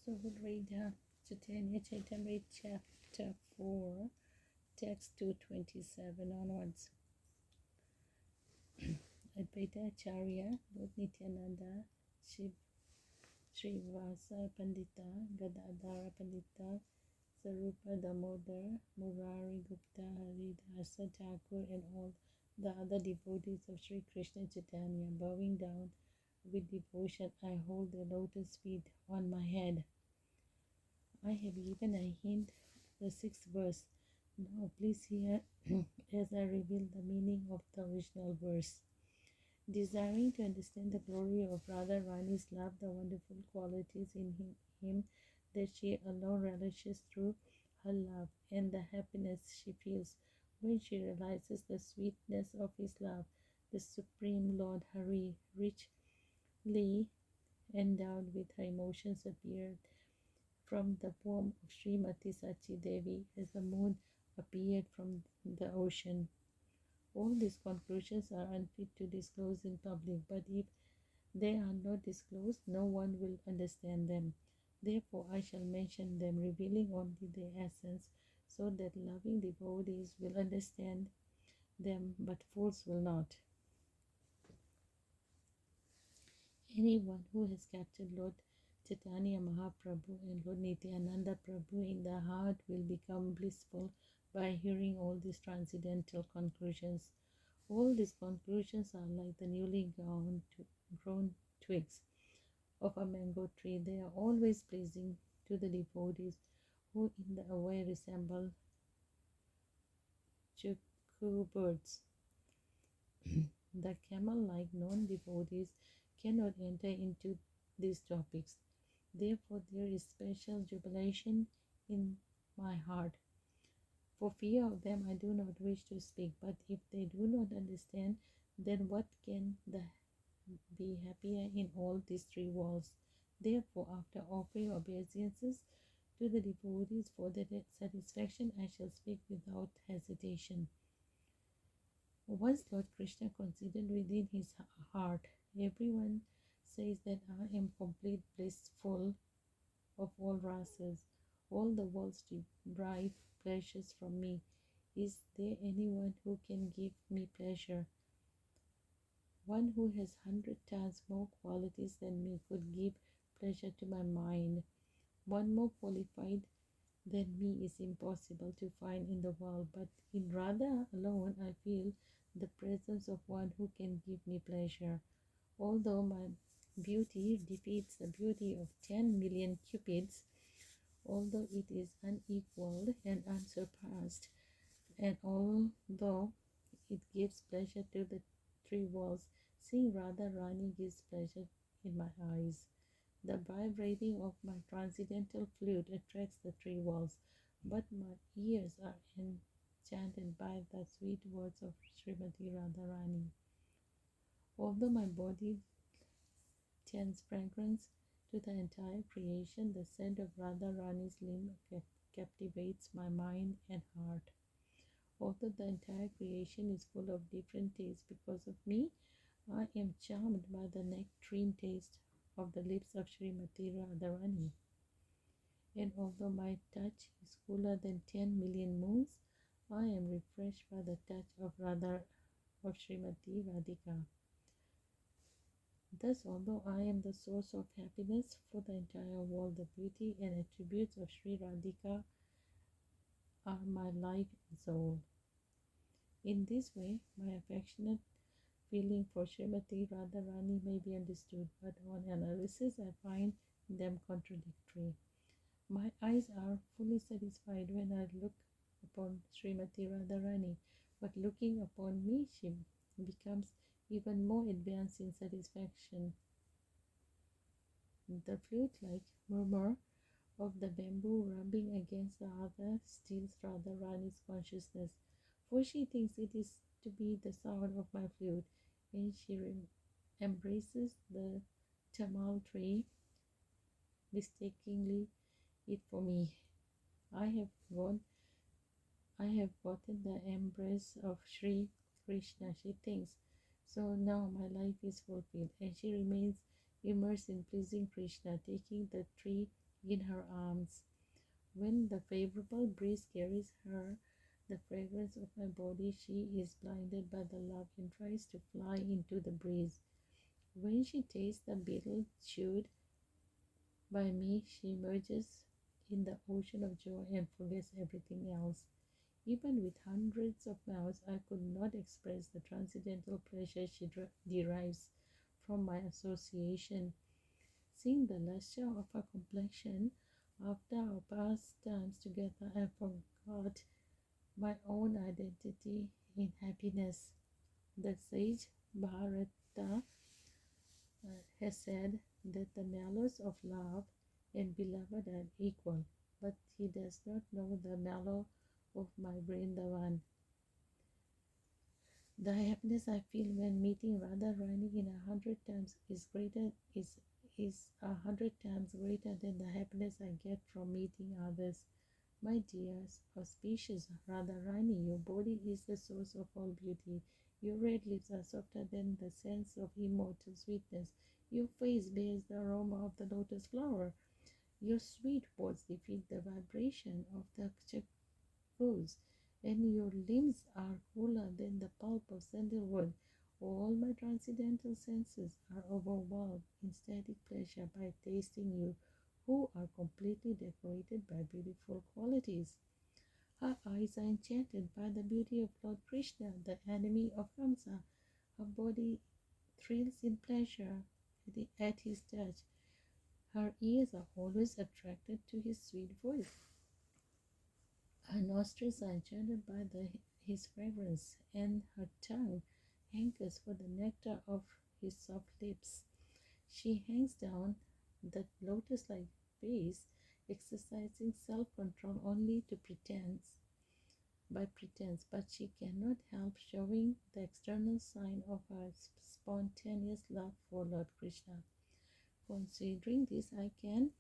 So we'll read Adi-Lila-chapter chapter 4, text 227 onwards. Advaita-charya, Lord Nityananda, Srivasa Pandita, Gadadhara Pandita, Sarupa Damodar, Murari Gupta, Haridasa Thakur, and all the other devotees of Sri Krishna Chaitanya. Bowing down with devotion, I hold the lotus feet on my head. I have given a hint, the 6th verse. Now please hear as I reveal the meaning of the original verse. Desiring to understand the glory of Radha Rani's love, the wonderful qualities in him that she alone relishes through her love, and the happiness she feels when she realizes the sweetness of his love, the Supreme Lord Hari, richly endowed with her emotions, appeared from the womb of Srimati Sachi Devi as the moon appeared from the ocean. All these conclusions are unfit to disclose in public, but if they are not disclosed, no one will understand them. Therefore, I shall mention them, revealing only their essence, so that loving devotees will understand them, but fools will not. Anyone who has captured Lord Chaitanya Mahaprabhu and Lord Nityananda Prabhu in the heart will become blissful by hearing all these transcendental conclusions. All these conclusions are like the newly grown twigs of a mango tree. They are always pleasing to the devotees, who in the way resemble cuckoo birds. The camel-like non-devotees cannot enter into these topics. Therefore, there is special jubilation in my heart. For fear of them, I do not wish to speak, but if they do not understand, then what can be happier in all these 3 worlds? Therefore, after offering obeisances to the devotees for their satisfaction, I shall speak without hesitation. Once Lord Krishna considered within his heart, everyone says that I am complete blissful of all rasas. All the worlds derive pleasures from me. Is there anyone who can give me pleasure? One who has 100 times more qualities than me could give pleasure to my mind. One more qualified than me is impossible to find in the world, but in Radha alone I feel the presence of one who can give me pleasure. Although my beauty defeats the beauty of 10 million cupids, although it is unequaled and unsurpassed, and although it gives pleasure to the 3 worlds, seeing Radha Rani gives pleasure in my eyes. The vibrating of my transcendental flute attracts the 3 worlds, but my ears are enchanted by the sweet words of Srimati Radharani. Although my body tends fragrance to the entire creation, the scent of Radharani's limb captivates my mind and heart. Although the entire creation is full of different tastes because of me, I am charmed by the nectarine taste of the lips of Srimati Radharani. And although my touch is cooler than 10 million moons, I am refreshed by the touch of Srimati Radhika. Thus, although I am the source of happiness for the entire world, the beauty and attributes of Sri Radhika are my life and soul. In this way, my affectionate feeling for Srimati Radharani may be understood, but on analysis I find them contradictory. My eyes are fully satisfied when I look upon Srimati Radharani, but looking upon me, she becomes even more advanced in satisfaction. The flute-like murmur of the bamboo rubbing against the other steals Radharani's consciousness, for she thinks it is to be the sound of my flute, and she embraces the tamal tree, mistakenly it for me. I have gotten the embrace of Sri Krishna, she thinks. So now my life is fulfilled, and she remains immersed in pleasing Krishna, taking the tree in her arms. When the favorable breeze carries her the fragrance of my body, she is blinded by the love and tries to fly into the breeze. When she tastes the betel chewed by me, she merges in the ocean of joy and forgets everything else. Even with hundreds of mouths, I could not express the transcendental pleasure she derives from my association. Seeing the luster of her complexion after our past times together, I forgot my own identity in happiness. The sage Bharata has said that the mallows of love and beloved are equal, but he does not know the mallow of my Vrindavan. The happiness I feel when meeting Radharani in 100 times is 100 times greater than the happiness I get from meeting others. My dear auspicious Radharani, your body is the source of all beauty. Your red lips are softer than the sense of immortal sweetness. Your face bears the aroma of the lotus flower. Your sweet words defeat the vibration of the chakrus, and your limbs are cooler than the pulp of sandalwood. All my transcendental senses are overwhelmed in static pleasure by tasting you, who are completely decorated by beautiful qualities. Her eyes are enchanted by the beauty of Lord Krishna, the enemy of Kamsa. Her body thrills in pleasure at his touch. Her ears are always attracted to his sweet voice. Her nostrils are enchanted by his fragrance, and her tongue hankers for the nectar of his soft lips. She hangs down that lotus-like face, exercising self-control only to pretense, but she cannot help showing the external sign of her spontaneous love for Lord Krishna. Considering this, I can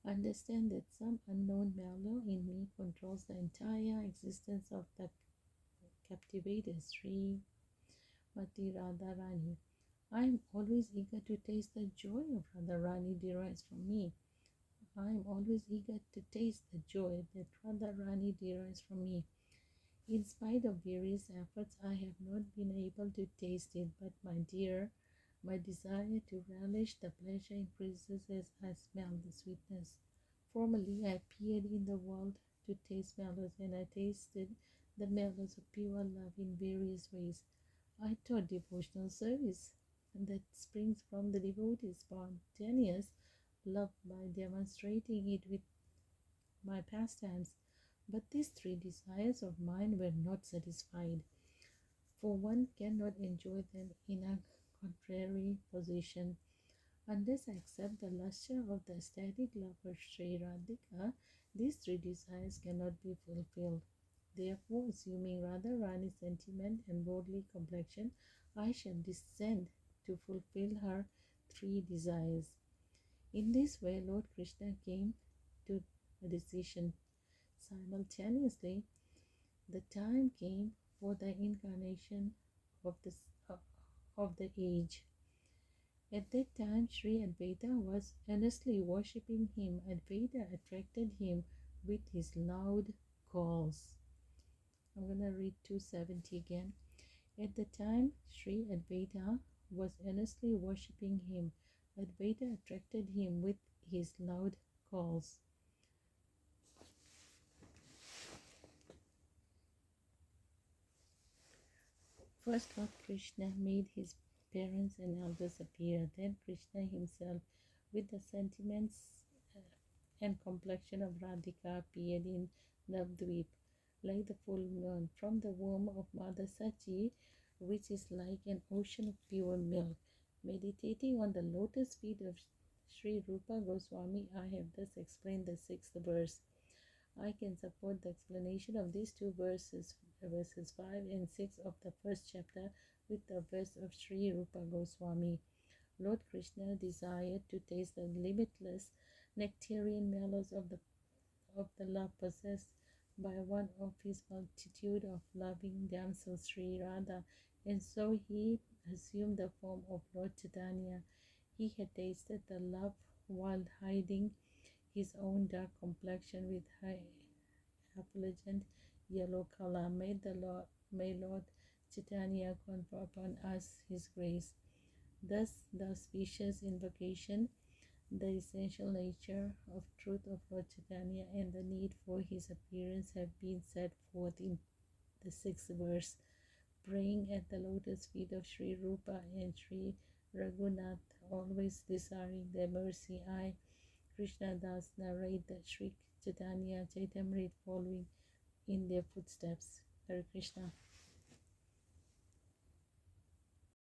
understand that some unknown mallow in me controls the entire existence of the captivated Sri Mati Radharani. I am always eager to taste the joy of Radharani derives from me. I am always eager to taste the joy that Radharani derives from me. In spite of various efforts, I have not been able to taste it, but my dear, my desire to relish the pleasure increases as I smell the sweetness. Formerly, I appeared in the world to taste mellows, and I tasted the mellows of pure love in various ways. I taught devotional service, and that springs from the devotee's spontaneous love by demonstrating it with my pastimes. But these three desires of mine were not satisfied, for one cannot enjoy them in a contrary position. Unless I accept the lustre of the ecstatic love of Sri Radhika, these three desires cannot be fulfilled. Therefore, assuming Radharani's sentiment and lordly complexion, I shall descend to fulfill her three desires. In this way, Lord Krishna came to a decision. Simultaneously, the time came for the incarnation of the age. At that time, Sri Advaita was earnestly worshipping him. Advaita attracted him with his loud calls. I'm going to read 270 again. At the time, Sri Advaita was earnestly worshipping him. Advaita attracted him with his loud calls. First, Lord Krishna made his parents and elders appear. Then Krishna himself, with the sentiments and complexion of Radhika, appeared in Navdvip, like the full moon, from the womb of Mother Sachi, which is like an ocean of pure milk. Meditating on the lotus feet of Sri Rupa Goswami, I have thus explained the sixth verse. I can support the explanation of these two verses 5 and 6 of the first chapter, with the verse of Sri Rupa Goswami. Lord Krishna desired to taste the limitless nectarian mellows of the love possessed by one of his multitude of loving damsels, Sri Radha, and so he assumed the form of Lord Chaitanya. He had tasted the love while hiding his own dark complexion with her effulgent yellow color. May Lord Chaitanya confer upon us his grace. Thus, the auspicious invocation, the essential nature of truth of Lord Chaitanya, and the need for his appearance have been set forth in the sixth verse. Praying at the lotus feet of Sri Rupa and Sri Raghunath, always desiring their mercy, I, Krishna Das, narrate the Sri Chaitanya Charitamrita following in their footsteps. Hare Krishna.